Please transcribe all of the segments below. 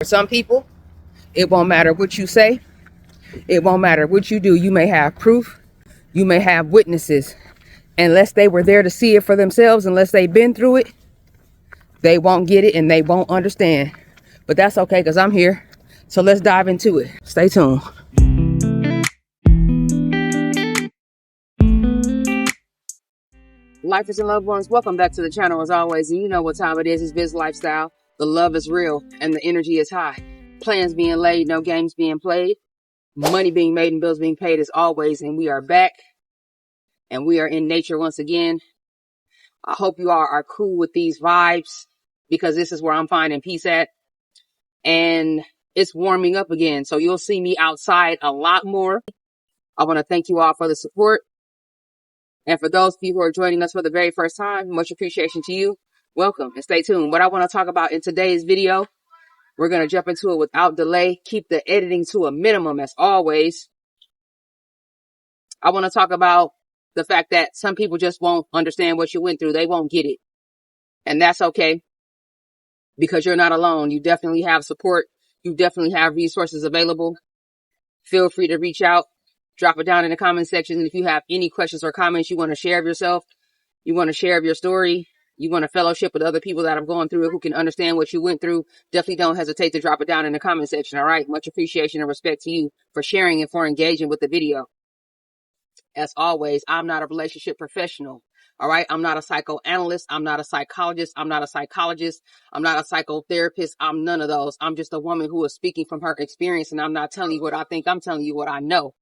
For some people, it won't matter what you say. It won't matter what you do. You may have proof. You may have witnesses. Unless they were there to see it for themselves, unless they've been through it, they won't get it and they won't understand. But that's okay because I'm here. So let's dive into it. Stay tuned. Lifers and loved ones, welcome back to the channel as always. And you know what time it is. It's Biz Lifestyle. The love is real and the energy is high. Plans being laid, no games being played. Money being made and bills being paid as always. And we are back. And we are in nature once again. I hope you all are cool with these vibes because this is where I'm finding peace at. And it's warming up again. So you'll see me outside a lot more. I want to thank you all for the support. And for those of you who are joining us for the very first time, much appreciation to you. Welcome and stay tuned. What I want to talk about in today's video, we're going to jump into it without delay. Keep the editing to a minimum as always. I want to talk about the fact that some people just won't understand what you went through. They won't get it. And that's okay because you're not alone. You definitely have support. You definitely have resources available. Feel free to reach out. Drop it down in the comment section. And if you have any questions or comments, you want to share of yourself, you want to share of your story, you want to fellowship with other people that have gone through it who can understand what you went through, definitely don't hesitate to drop it down in the comment section. All right. Much appreciation and respect to you for sharing and for engaging with the video. As always, I'm not a relationship professional. All right. I'm not a psychoanalyst. I'm not a psychologist. I'm not a psychologist. I'm not a psychotherapist. I'm none of those. I'm just a woman who is speaking from her experience. And I'm not telling you what I think. I'm telling you what I know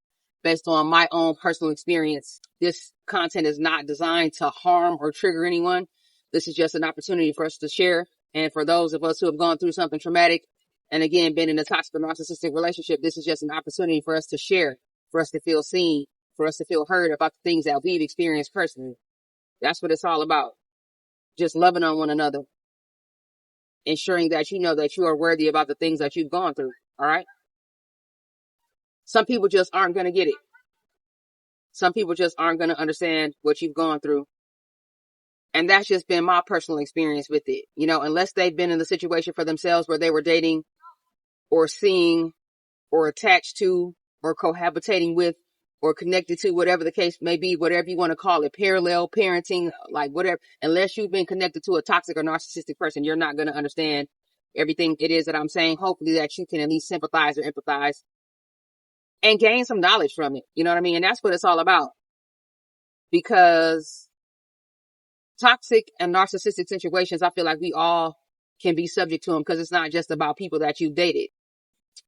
based on my own personal experience. This content is not designed to harm or trigger anyone. This is just an opportunity for us to share. And for those of us who have gone through something traumatic and again, been in a toxic or narcissistic relationship, this is just an opportunity for us to share, for us to feel seen, for us to feel heard about the things that we've experienced personally. That's what it's all about. Just loving on one another. Ensuring that you know that you are worthy about the things that you've gone through. All right. Some people just aren't going to get it. Some people just aren't going to understand what you've gone through. And that's just been my personal experience with it. You know, unless they've been in the situation for themselves where they were dating or seeing or attached to or cohabitating with or connected to, whatever the case may be, whatever you want to call it, parallel parenting, like whatever. Unless you've been connected to a toxic or narcissistic person, you're not going to understand everything it is that I'm saying. Hopefully that you can at least sympathize or empathize and gain some knowledge from it. You know what I mean? And that's what it's all about. Because toxic and narcissistic situations, I feel like we all can be subject to them because it's not just about people that you've dated.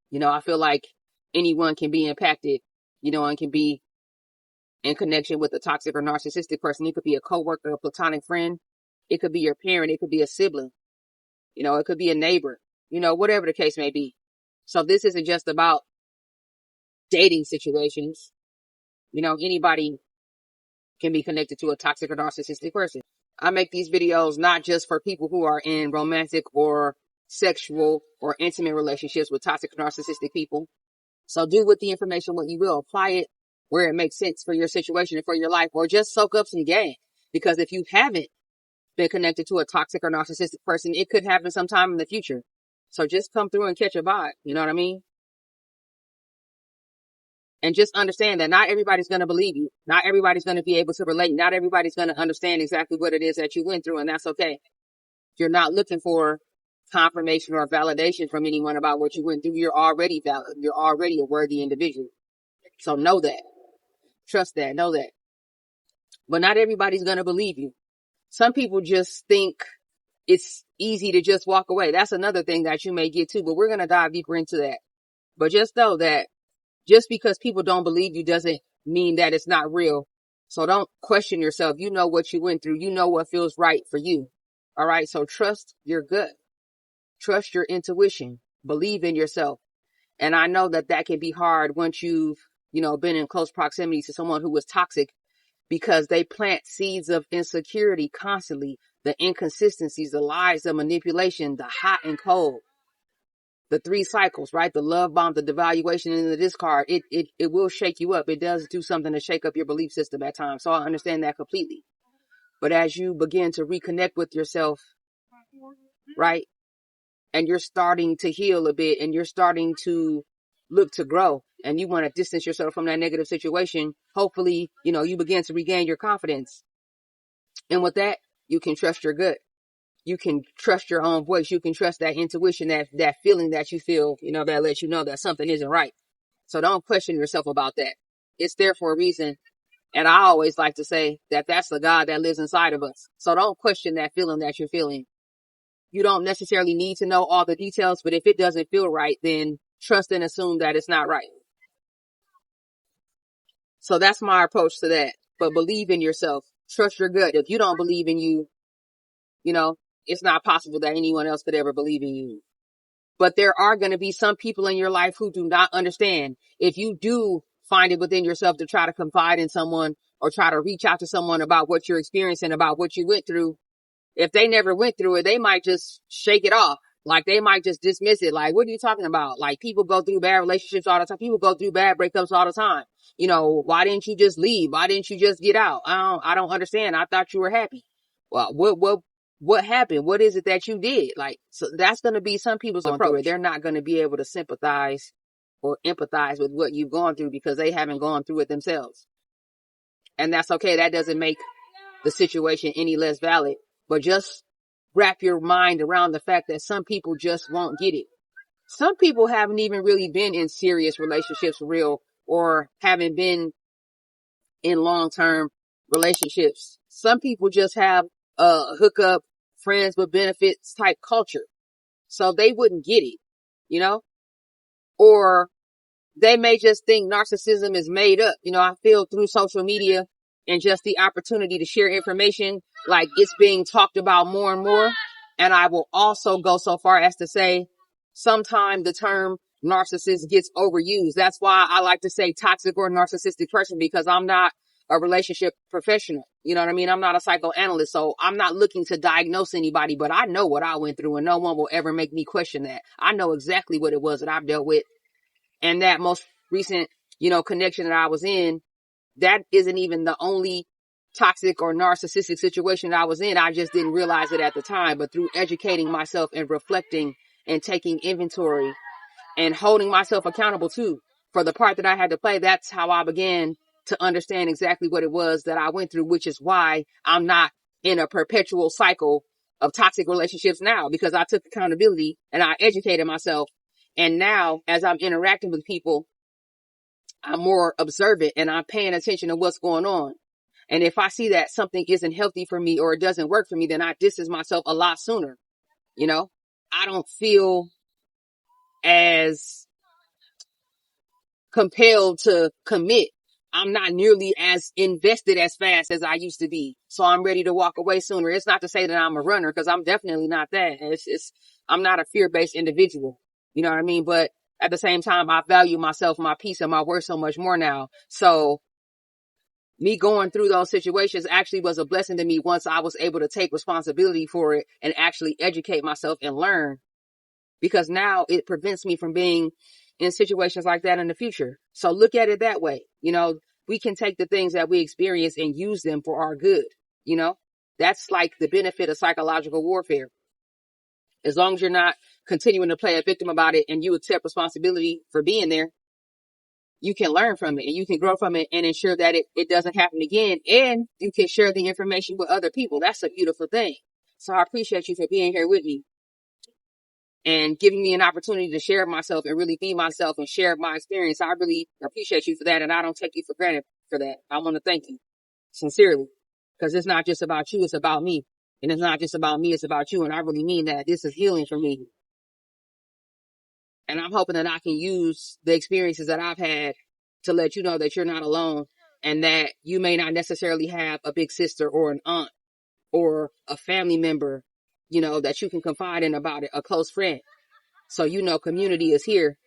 You know, I feel like anyone can be impacted, you know, and can be in connection with a toxic or narcissistic person. It could be a coworker, a platonic friend. It could be your parent. It could be a sibling. You know, it could be a neighbor, you know, whatever the case may be. So this isn't just about dating situations. You know, anybody can be connected to a toxic or narcissistic person. I make these videos not just for people who are in romantic or sexual or intimate relationships with toxic or narcissistic people. So do with the information what you will. Apply it where it makes sense for your situation and for your life, or just soak up some game. Because if you haven't been connected to a toxic or narcissistic person, it could happen sometime in the future. So just come through and catch a vibe. You know what I mean? And just understand that not everybody's going to believe you. Not everybody's going to be able to relate. Not everybody's going to understand exactly what it is that you went through. And that's okay. You're not looking for confirmation or validation from anyone about what you went through. You're already valid. You're already a worthy individual. So know that. Trust that. Know that. But not everybody's going to believe you. Some people just think it's easy to just walk away. That's another thing that you may get to, but we're going to dive deeper into that. But just know that just because people don't believe you doesn't mean that it's not real. So don't question yourself. You know what you went through. You know what feels right for you. All right. So trust your gut. Trust your intuition. Believe in yourself. And I know that that can be hard once you've, you know, been in close proximity to someone who was toxic, because they plant seeds of insecurity constantly. The inconsistencies, the lies, the manipulation, the hot and cold. The 3 cycles, right? The love bomb, the devaluation, and the discard. It will shake you up. It does do something to shake up your belief system at times. So I understand that completely. But as you begin to reconnect with yourself, right? and you're starting to heal a bit and you're starting to look to grow and you want to distance yourself from that negative situation, hopefully, you begin to regain your confidence. And with that, you can trust your gut. You can trust your own voice. You can trust that intuition, that feeling that you feel, that lets you know that something isn't right. So don't question yourself about that. It's there for a reason. And I always like to say that that's the God that lives inside of us. So don't question that feeling that you're feeling. You don't necessarily need to know all the details, but if it doesn't feel right, then trust and assume that it's not right. So that's my approach to that. But believe in yourself. Trust your gut. If you don't believe in you, it's not possible that anyone else could ever believe in you. But there are going to be some people in your life who do not understand. If you do find it within yourself to try to confide in someone or try to reach out to someone about what you're experiencing, about what you went through, if they never went through it, they might just shake it off. Like they might just dismiss it. Like, what are you talking about? Like people go through bad relationships all the time. People go through bad breakups all the time. Why didn't you just leave? Why didn't you just get out? I don't understand. I thought you were happy. Well, what happened? What is it that you did? Like, so that's going to be some people's approach. They're not going to be able to sympathize or empathize with what you've gone through because they haven't gone through it themselves. And that's okay. That doesn't make the situation any less valid, but just wrap your mind around the fact that some people just won't get it. Some people haven't even really been in serious relationships for real or haven't been in long-term relationships. Some people just have a hookup, friends with benefits type culture. So they wouldn't get it, or they may just think narcissism is made up. I feel through social media and just the opportunity to share information, like it's being talked about more and more. And I will also go so far as to say sometimes the term narcissist gets overused. That's why I like to say toxic or narcissistic person, because I'm not a relationship professional. You know what I mean? I'm not a psychoanalyst, so I'm not looking to diagnose anybody, but I know what I went through and no one will ever make me question that. I know exactly what it was that I've dealt with. And that most recent, connection that I was in, that isn't even the only toxic or narcissistic situation that I was in. I just didn't realize it at the time, but through educating myself and reflecting and taking inventory and holding myself accountable too for the part that I had to play, that's how I began to understand exactly what it was that I went through, which is why I'm not in a perpetual cycle of toxic relationships now, because I took accountability and I educated myself. And now as I'm interacting with people, I'm more observant and I'm paying attention to what's going on. And if I see that something isn't healthy for me or it doesn't work for me, then I distance myself a lot sooner. I don't feel as compelled to commit. I'm not nearly as invested as fast as I used to be. So I'm ready to walk away sooner. It's not to say that I'm a runner, because I'm definitely not that. I'm not a fear-based individual. You know what I mean? But at the same time, I value myself, my peace, and my worth so much more now. So me going through those situations actually was a blessing to me once I was able to take responsibility for it and actually educate myself and learn, because now it prevents me from being in situations like that in the future. So look at it that way. We can take the things that we experience and use them for our good. That's like the benefit of psychological warfare. As long as you're not continuing to play a victim about it and you accept responsibility for being there, you can learn from it and you can grow from it and ensure that it doesn't happen again. And you can share the information with other people. That's a beautiful thing. So I appreciate you for being here with me and giving me an opportunity to share myself and really be myself and share my experience. I really appreciate you for that. And I don't take you for granted for that. I want to thank you sincerely, because it's not just about you. It's about me. And it's not just about me. It's about you. And I really mean that. This is healing for me. And I'm hoping that I can use the experiences that I've had to let you know that you're not alone and that you may not necessarily have a big sister or an aunt or a family member, that you can confide in about it, a close friend. So, community is here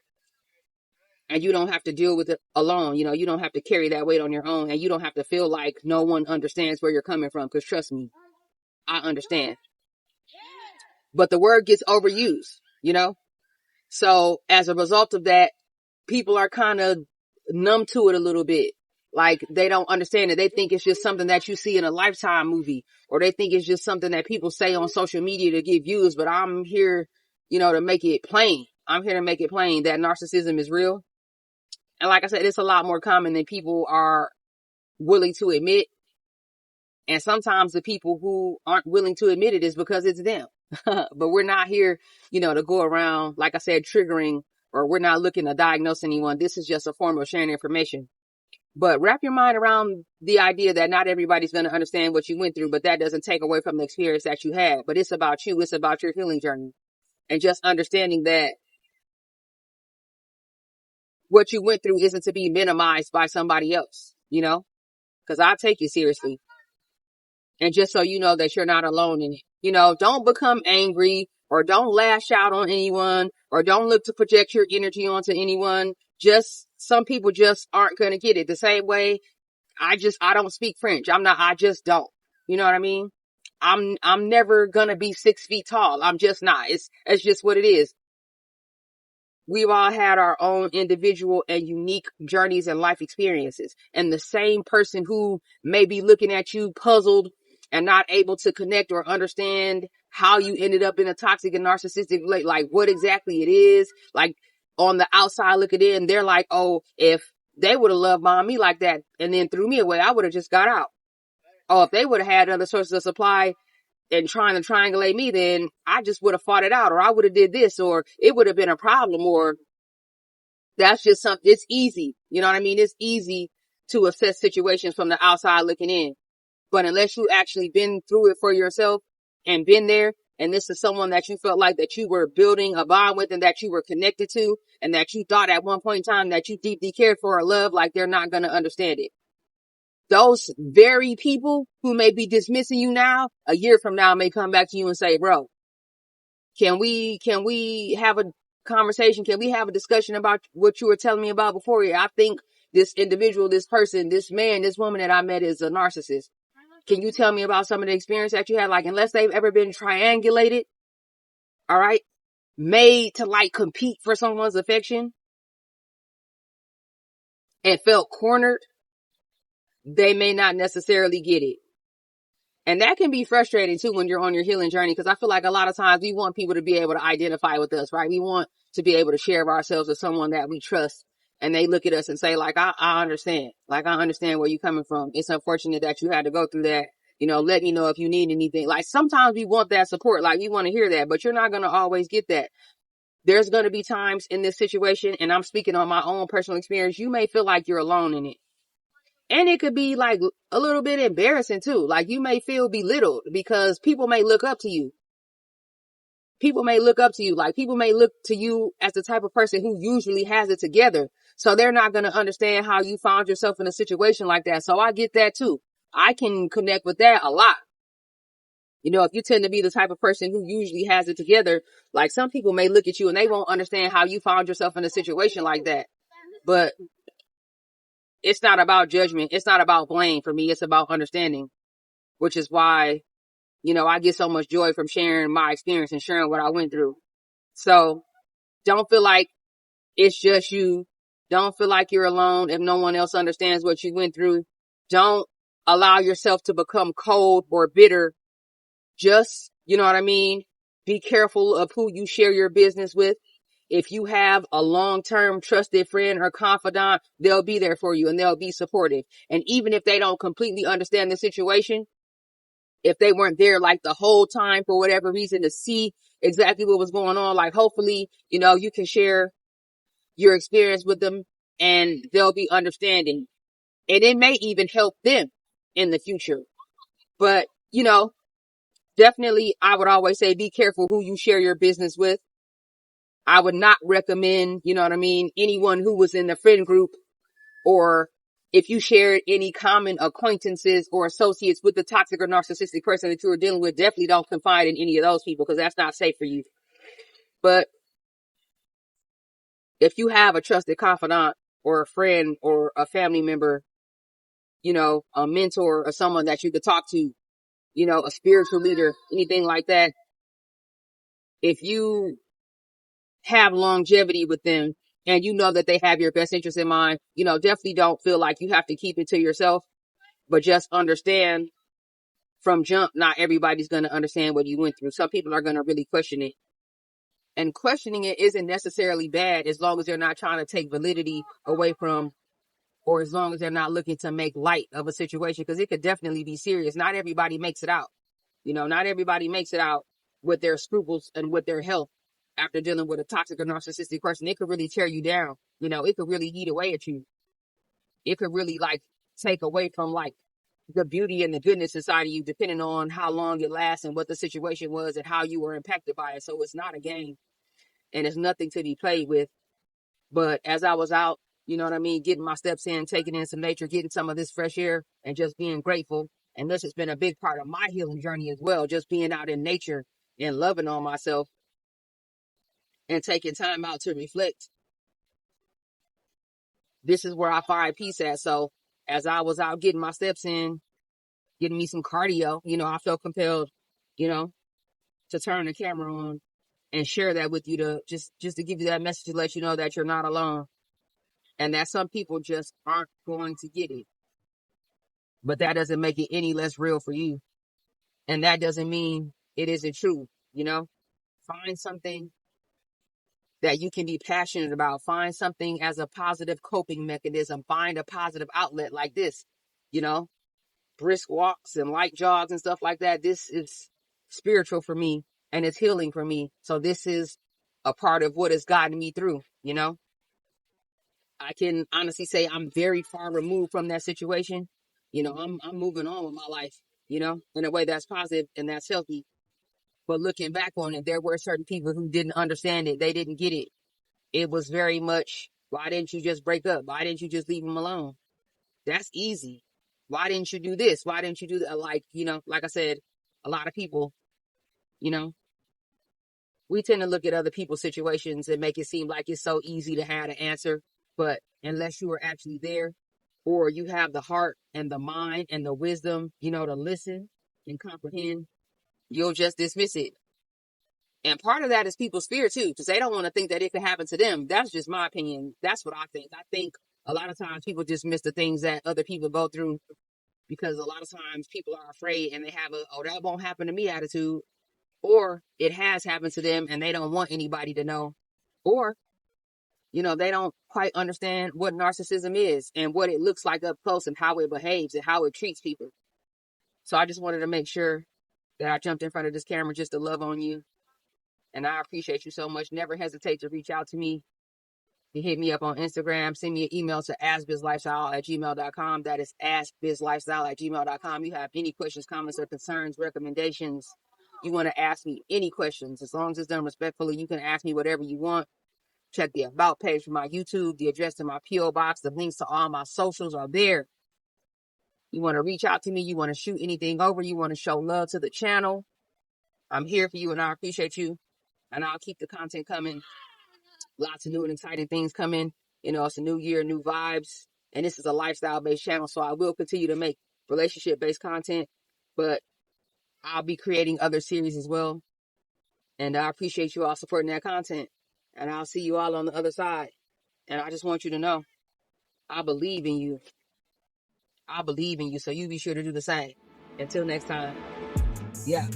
and you don't have to deal with it alone. You don't have to carry that weight on your own, and you don't have to feel like no one understands where you're coming from. Because trust me, I understand. But the word gets overused, So as a result of that, people are kind of numb to it a little bit. Like they don't understand it. They think it's just something that you see in a Lifetime movie, or they think it's just something that people say on social media to get views. But I'm here, to make it plain. I'm here to make it plain that narcissism is real. And like I said, it's a lot more common than people are willing to admit. And sometimes the people who aren't willing to admit it is because it's them. But we're not here, to go around, like I said, triggering, or we're not looking to diagnose anyone. This is just a form of sharing information. But wrap your mind around the idea that not everybody's going to understand what you went through, but that doesn't take away from the experience that you had. But it's about you. It's about your healing journey. And just understanding that what you went through isn't to be minimized by somebody else, because I take it seriously. And just so you know that you're not alone in it, don't become angry or don't lash out on anyone or don't look to project your energy onto anyone. Just some people just aren't going to get it the same way. I don't speak French. I just don't. You know what I mean? I'm never going to be 6 feet tall. I'm just not. It's just what it is. We've all had our own individual and unique journeys and life experiences. And the same person who may be looking at you puzzled and not able to connect or understand how you ended up in a toxic and narcissistic, like what exactly it is. Like on the outside looking in, they're like, oh, if they would have loved mommy like that and then threw me away, I would have just got out. Oh, if they would have had other sources of supply and trying to triangulate me, then I just would have fought it out, or I would have did this, or it would have been a problem, or that's just something. It's easy. You know what I mean? It's easy to assess situations from the outside looking in. But unless you actually been through it for yourself and been there, and this is someone that you felt like that you were building a bond with and that you were connected to, and that you thought at one point in time that you deeply cared for or loved, like they're not going to understand it. Those very people who may be dismissing you now, a year from now may come back to you and say, bro, can we have a conversation? Can we have a discussion about what you were telling me about before? I think this individual, this person, this man, this woman that I met is a narcissist. Can you tell me about some of the experience that you had? Like, unless they've ever been triangulated, all right, made to like compete for someone's affection and felt cornered, they may not necessarily get it. And that can be frustrating too when you're on your healing journey, because I feel like a lot of times we want people to be able to identify with us, right? We want to be able to share ourselves with someone that we trust, and they look at us and say, like, I understand. Like, I understand where you're coming from. It's unfortunate that you had to go through that. Let me know if you need anything. Like, sometimes we want that support. Like, we want to hear that, but you're not going to always get that. There's going to be times in this situation, and I'm speaking on my own personal experience, you may feel like you're alone in it. And it could be like a little bit embarrassing too. Like you may feel belittled because people may look up to you. People may look up to you. Like people may look to you as the type of person who usually has it together. So they're not going to understand how you found yourself in a situation like that. So I get that too. I can connect with that a lot. If you tend to be the type of person who usually has it together, like some people may look at you and they won't understand how you found yourself in a situation like that. But it's not about judgment. It's not about blame for me. It's about understanding, which is why, I get so much joy from sharing my experience and sharing what I went through. So don't feel like it's just you. Don't feel like you're alone if no one else understands what you went through. Don't allow yourself to become cold or bitter. Just, you know what I mean? Be careful of who you share your business with. If you have a long-term trusted friend or confidant, they'll be there for you and they'll be supportive. And even if they don't completely understand the situation, if they weren't there like the whole time for whatever reason to see exactly what was going on, like hopefully, you can share your experience with them and they'll be understanding. And it may even help them in the future. But, definitely I would always say be careful who you share your business with. I would not recommend, anyone who was in the friend group, or if you shared any common acquaintances or associates with the toxic or narcissistic person that you were dealing with, definitely don't confide in any of those people because that's not safe for you. But if you have a trusted confidant or a friend or a family member, a mentor or someone that you could talk to, a spiritual leader, anything like that, if you have longevity with them and that they have your best interest in mind, definitely don't feel like you have to keep it to yourself, but just understand from jump, not everybody's going to understand what you went through. Some people are going to really question it. And questioning it isn't necessarily bad as long as they're not trying to take validity away from, or as long as they're not looking to make light of a situation, because it could definitely be serious. Not everybody makes it out. Not everybody makes it out with their scruples and with their health after dealing with a toxic or narcissistic person. It could really tear you down. It could really eat away at you. It could really take away from the beauty and the goodness inside of you, depending on how long it lasts and what the situation was and how you were impacted by it. So it's not a game and it's nothing to be played with. But as I was out, getting my steps in, taking in some nature, getting some of this fresh air and just being grateful. And this has been a big part of my healing journey as well, just being out in nature and loving on myself and taking time out to reflect. This is where I find peace at. So as I was out getting my steps in, getting me some cardio, I felt compelled, to turn the camera on and share that with you, to just to give you that message, to let you know that you're not alone and that some people just aren't going to get it. But that doesn't make it any less real for you. And that doesn't mean it isn't true, Find something that you can be passionate about. Find something as a positive coping mechanism. Find a positive outlet like this, brisk walks and light jogs and stuff like that. This is spiritual for me and it's healing for me. So this is a part of what has gotten me through, I can honestly say I'm very far removed from that situation. I'm moving on with my life, in a way that's positive and that's healthy. But looking back on it, there were certain people who didn't understand it. They didn't get it. It was very much, why didn't you just break up? Why didn't you just leave him alone? That's easy. Why didn't you do this? Why didn't you do that? Like I said, a lot of people, we tend to look at other people's situations and make it seem like it's so easy to have an answer. But unless you are actually there, or you have the heart and the mind and the wisdom, to listen and comprehend, you'll just dismiss it. And part of that is people's fear too, because they don't want to think that it could happen to them. That's just my opinion. That's what I think. I think a lot of times people dismiss the things that other people go through because a lot of times people are afraid and they have that won't happen to me attitude, or it has happened to them and they don't want anybody to know, or they don't quite understand what narcissism is and what it looks like up close and how it behaves and how it treats people. So I just wanted to make sure that I jumped in front of this camera just to love on you. And I appreciate you so much. Never hesitate to reach out to me. You hit me up on Instagram. Send me an email to askbizlifestyle@gmail.com. That is askbizlifestyle@gmail.com. You have any questions, comments, or concerns, recommendations, you want to ask me any questions, as long as it's done respectfully, you can ask me whatever you want. Check the about page for my YouTube, the address to my P.O. box, the links to all my socials are there. You want to reach out to me, you want to shoot anything over, you want to show love to the channel, I'm here for you and I appreciate you. And I'll keep the content coming. Lots of new and exciting things coming. It's a new year, new vibes. And this is a lifestyle-based channel, so I will continue to make relationship-based content. But I'll be creating other series as well. And I appreciate you all supporting that content. And I'll see you all on the other side. And I just want you to know, I believe in you. I believe in you, so you be sure to do the same. Until next time, yeah.